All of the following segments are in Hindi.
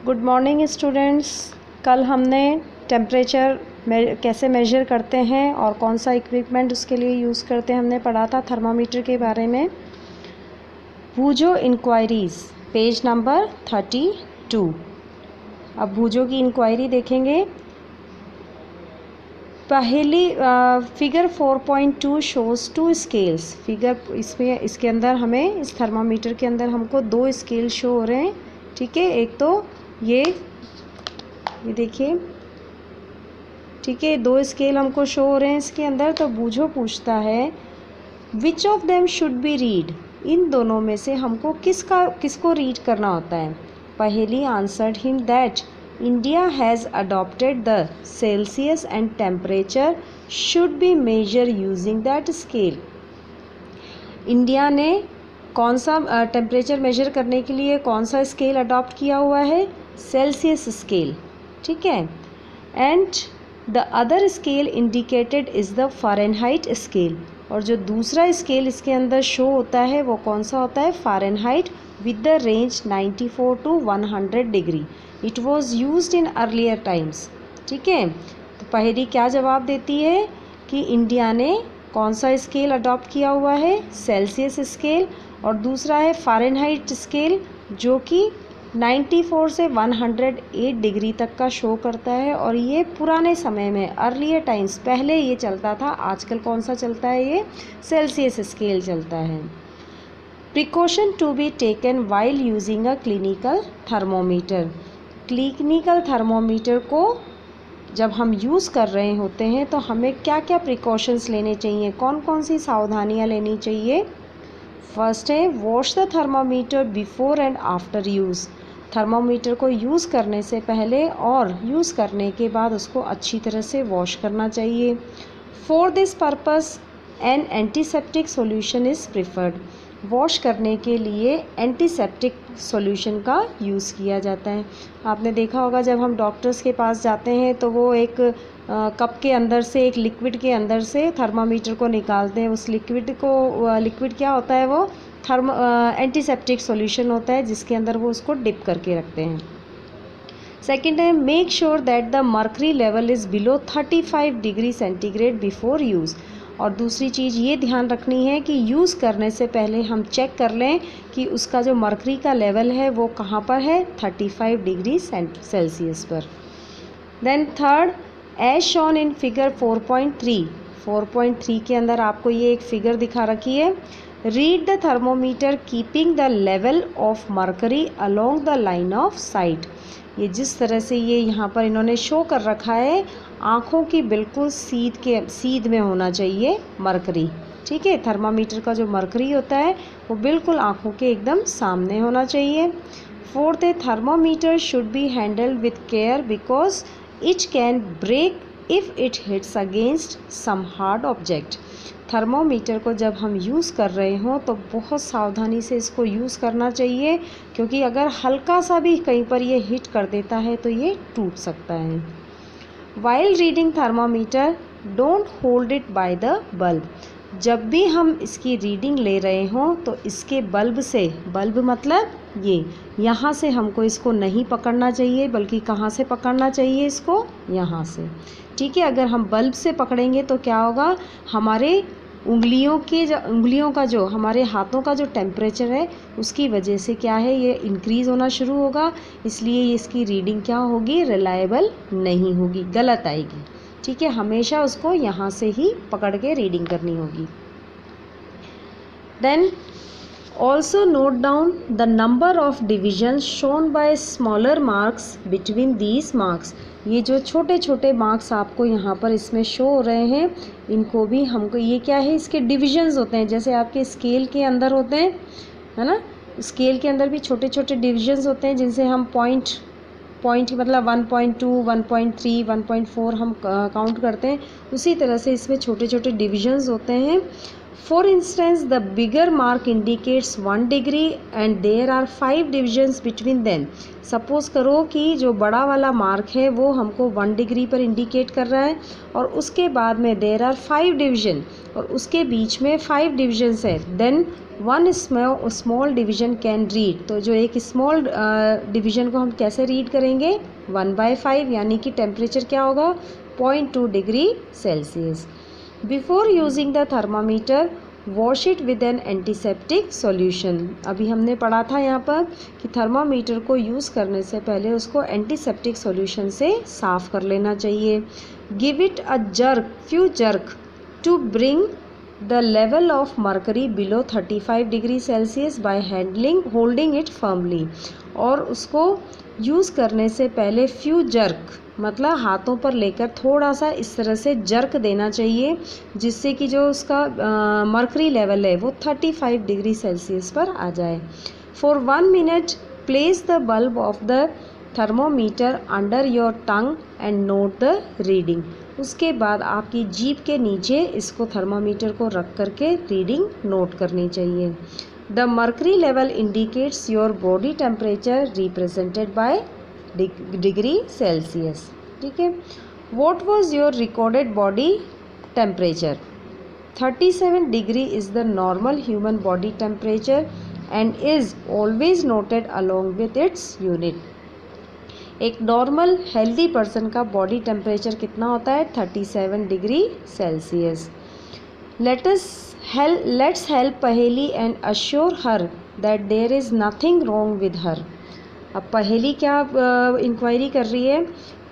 Good morning students. कल हमने टेम्परेचर कैसे मेजर करते हैं और कौन सा इक्विपमेंट उसके लिए यूज़ करते हैं हमने पढ़ा था थर्मामीटर के बारे में। भूजो इंक्वायरीज पेज नंबर 32। अब भूजो की इंक्वायरी देखेंगे। पहली फिगर 4.2 शोज़ 2 स्केल्स। फिगर इसके अंदर हमें इस थर्मामीटर के अंदर हमको 2 स्केल शो हो रहे हैं। ठीक है, एक तो ये देखिए, ठीक है, 2 स्केल हमको शो हो रहे हैं इसके अंदर। तो बूझो पूछता है which of them should be read, इन दोनों में से हमको किसको रीड करना होता है। पहली answered him that India has adopted the Celsius and temperature should be measure using that scale. India ने कौन सा टेम्परेचर मेजर करने के लिए कौन सा स्केल अडॉप्ट किया हुआ है, सेल्सियस स्केल। ठीक है, and the other scale indicated is the Fahrenheit scale. और जो दूसरा स्केल इसके अंदर शो होता है वो कौन सा होता है, Fahrenheit with the range 94 to 100 degree. It was used in earlier times. ठीक है, तो पहली क्या जवाब देती है कि इंडिया ने कौन सा स्केल अडॉप्ट किया हुआ है, सेल्सियस स्केल, और दूसरा है फ़ारेनहाइट स्केल जो कि 94 से 108 डिग्री तक का शो करता है। और ये पुराने समय में अर्लियर टाइम्स पहले ये चलता था। आजकल कौन सा चलता है, ये सेल्सियस स्केल चलता है। Precaution to be taken while using a clinical thermometer. Clinical thermometer को जब हम यूज़ कर रहे होते हैं तो हमें क्या क्या प्रिकॉशंस लेने चाहिए, कौन कौन सी सावधानियां लेनी चाहिए। फर्स्ट है wash the thermometer before and after use. Thermometer को यूज़ करने से पहले और यूज़ करने के बाद उसको अच्छी तरह से वॉश करना चाहिए। For this purpose N antiseptic solution is preferred. Wash करने के लिए एंटीसेप्टिक सॉल्यूशन का यूज़ किया जाता है। आपने देखा होगा जब हम डॉक्टर्स के पास जाते हैं तो वो एक कप के अंदर से, एक लिक्विड के अंदर से थर्मामीटर को निकालते हैं। उस लिक्विड क्या होता है, वो एंटीसेप्टिक सॉल्यूशन होता है जिसके अंदर वो उसको डिप करके रखते हैं। सेकेंड है make sure that the mercury level is below 35 degree centigrade before use. और दूसरी चीज़ ये ध्यान रखनी है कि यूज़ करने से पहले हम चेक कर लें कि उसका जो मर्करी का लेवल है वो कहाँ पर है, 35 डिग्री सेल्सियस पर। Then third, as shown in figure 4.3 के अंदर आपको ये एक फिगर दिखा रखी है। Read the thermometer keeping the level of mercury along the line of site. ये जिस तरह से ये यहाँ पर इन्होंने शो कर रखा है, आँखों की बिल्कुल सीध में होना चाहिए मर्करी। ठीक है, थर्मामीटर का जो मर्करी होता है वो बिल्कुल आँखों के एकदम सामने होना चाहिए। फोर्थ है thermometer should be handled with care because it can break if it hits against some hard object. Thermometer को जब हम यूज़ कर रहे हों तो बहुत सावधानी से इसको यूज़ करना चाहिए, क्योंकि अगर हल्का सा भी कहीं पर ये हिट कर देता है तो ये टूट सकता है। While reading thermometer don't hold it by the bulb. जब भी हम इसकी रीडिंग ले रहे हों तो इसके बल्ब से, बल्ब मतलब ये यहाँ से हमको इसको नहीं पकड़ना चाहिए, बल्कि कहाँ से पकड़ना चाहिए इसको, यहाँ से। ठीक है, अगर हम बल्ब से पकड़ेंगे तो क्या होगा, हमारे उंगलियों का जो, हमारे हाथों का जो टेम्परेचर है उसकी वजह से क्या है, ये इंक्रीज़ होना शुरू होगा। इसलिए इसकी रीडिंग क्या होगी, रिलायबल नहीं होगी, गलत आएगी। ठीक है, हमेशा उसको यहाँ से ही पकड़ के रीडिंग करनी होगी। Then also note down the number of divisions shown by smaller marks between these marks. ये जो छोटे छोटे मार्क्स आपको यहाँ पर इसमें शो हो रहे हैं, इनको भी हमको, ये क्या है, इसके डिविजन्स होते हैं, जैसे आपके स्केल के अंदर होते हैं, है ना। स्केल के अंदर भी छोटे छोटे डिविजन्स होते हैं जिनसे हम पॉइंट मतलब 1.2, 1.3, 1.4 हम काउंट करते हैं। उसी तरह से इसमें छोटे छोटे डिविजन्स होते हैं। For instance, the bigger mark indicates 1 degree and there are 5 divisions between them. Suppose करो कि जो बड़ा वाला मार्क है वो हमको 1 डिग्री पर इंडिकेट कर रहा है और उसके बाद में there are 5 डिवीजन और उसके बीच में 5 डिविजन्स है. Then one small division can read. तो जो एक स्मॉल डिवीजन को हम कैसे रीड करेंगे 1/5 यानी कि टेम्परेचर क्या होगा 0.2 degree Celsius. Before using the thermometer wash it with N antiseptic solution. अभी हमने पढ़ा था यहाँ पर कि थर्मामीटर को यूज़ करने से पहले उसको एंटीसेप्टिक सॉल्यूशन से साफ़ कर लेना चाहिए. Give it a few jerk to bring the level of mercury below 35 degree celsius by holding it firmly. और उसको यूज़ करने से पहले फ्यू जर्क मतलब हाथों पर लेकर थोड़ा सा इस तरह से जर्क देना चाहिए जिससे कि जो उसका मर्करी लेवल है वो 35 डिग्री सेल्सियस पर आ जाए. For 1 minute place the bulb of the thermometer under your tongue and note the reading. उसके बाद आपकी जीभ के नीचे इसको थर्मामीटर को रख करके रीडिंग नोट करनी चाहिए. The mercury level indicates your body temperature represented by degree celsius. ठीक है. What was your recorded body temperature? 37 degree is the normal human body temperature and is always noted along with its unit. एक नॉर्मल हेल्दी पर्सन का बॉडी टेम्परेचर कितना होता है 37 degree celsius. Let's help Paheli and assure her that there is nothing wrong with her. अब पहेली क्या इंक्वायरी कर रही है.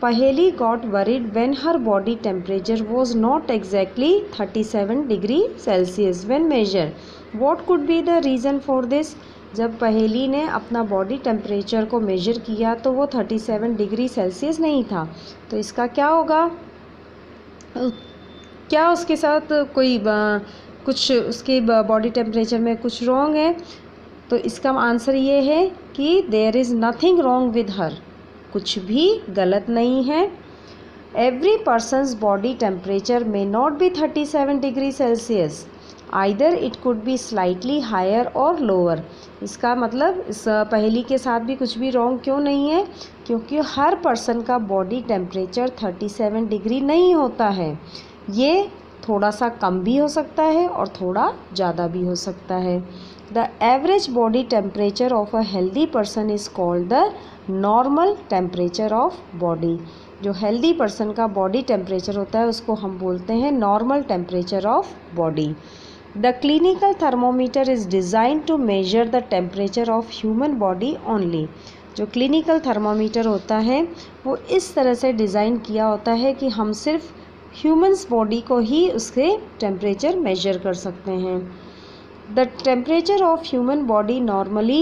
Paheli got worried when her body temperature was not exactly 37 degree celsius when measure. What could be the reason for this? जब पहेली ने अपना बॉडी टेम्परेचर को मेजर किया तो वो 37 डिग्री सेल्सियस नहीं था. तो इसका क्या होगा? क्या उसके साथ कोई कुछ उसके बॉडी टेम्परेचर में कुछ रॉन्ग है? तो इसका आंसर ये है कि there is nothing wrong with her. कुछ भी गलत नहीं है. Every person's body temperature may not be 37 degree celsius. Either it could be slightly higher और लोअर. इसका मतलब इस पहेली के साथ भी कुछ भी रॉन्ग क्यों नहीं है? क्योंकि हर पर्सन का बॉडी टेम्परेचर 37 डिग्री नहीं होता है. ये थोड़ा सा कम भी हो सकता है और थोड़ा ज़्यादा भी हो सकता है. The average body temperature of a healthy person is called the normal temperature of body. जो healthy person का body temperature होता है उसको हम बोलते हैं normal temperature of body. The clinical thermometer is designed to measure the temperature of human body only. जो clinical thermometer होता है वो इस तरह से डिज़ाइन किया होता है कि हम सिर्फ ह्यूमन्स बॉडी को ही उसके टेम्परेचर मेजर कर सकते हैं. The temperature of human body normally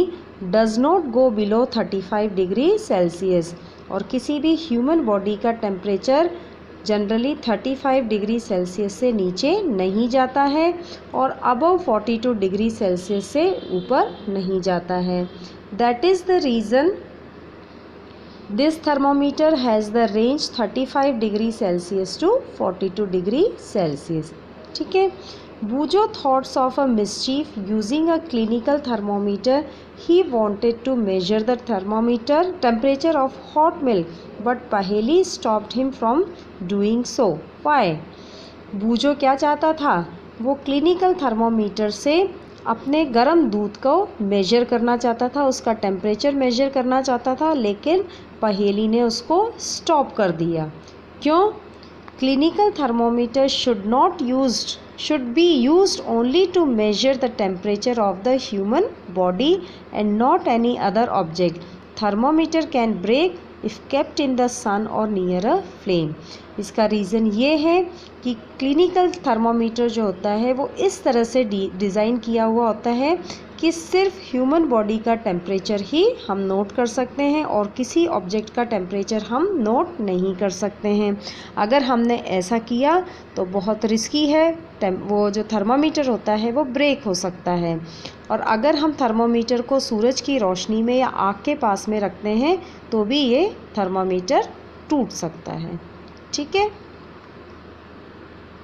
does not go below 35 degree Celsius. और किसी भी ह्यूमन बॉडी का टेम्परेचर जनरली 35 डिग्री सेल्सियस से नीचे नहीं जाता है और अबव 42 डिग्री सेल्सियस से ऊपर नहीं जाता है. That is the reason this thermometer has the range 35 degree Celsius to 42 degree celsius. ठीक है. Bujo thoughts of a mischief using a clinical thermometer. He wanted to measure the thermometer temperature of hot milk, but Paheli stopped him from doing so. Why? बूजो क्या चाहता था? वो क्लिनिकल थर्मोमीटर से अपने गर्म दूध को मेजर करना चाहता था, उसका टेम्परेचर मेजर करना चाहता था, लेकिन पहेली ने उसको स्टॉप कर दिया. क्यों? Clinical thermometer should be used only to measure the temperature of the human body and not any other object. Thermometer can break if kept in the sun or near a flame. इसका रीज़न ये है कि क्लिनिकल थर्मोमीटर जो होता है वो इस तरह से डिज़ाइन किया हुआ होता है कि सिर्फ ह्यूमन बॉडी का टेम्परेचर ही हम नोट कर सकते हैं और किसी ऑब्जेक्ट का टेम्परेचर हम नोट नहीं कर सकते हैं. अगर हमने ऐसा किया तो बहुत रिस्की है. वो जो थर्मामीटर होता है वो ब्रेक हो सकता है. और अगर हम थर्मामीटर को सूरज की रोशनी में या आग के पास में रखते हैं तो भी ये थर्मामीटर टूट सकता है. ठीक है.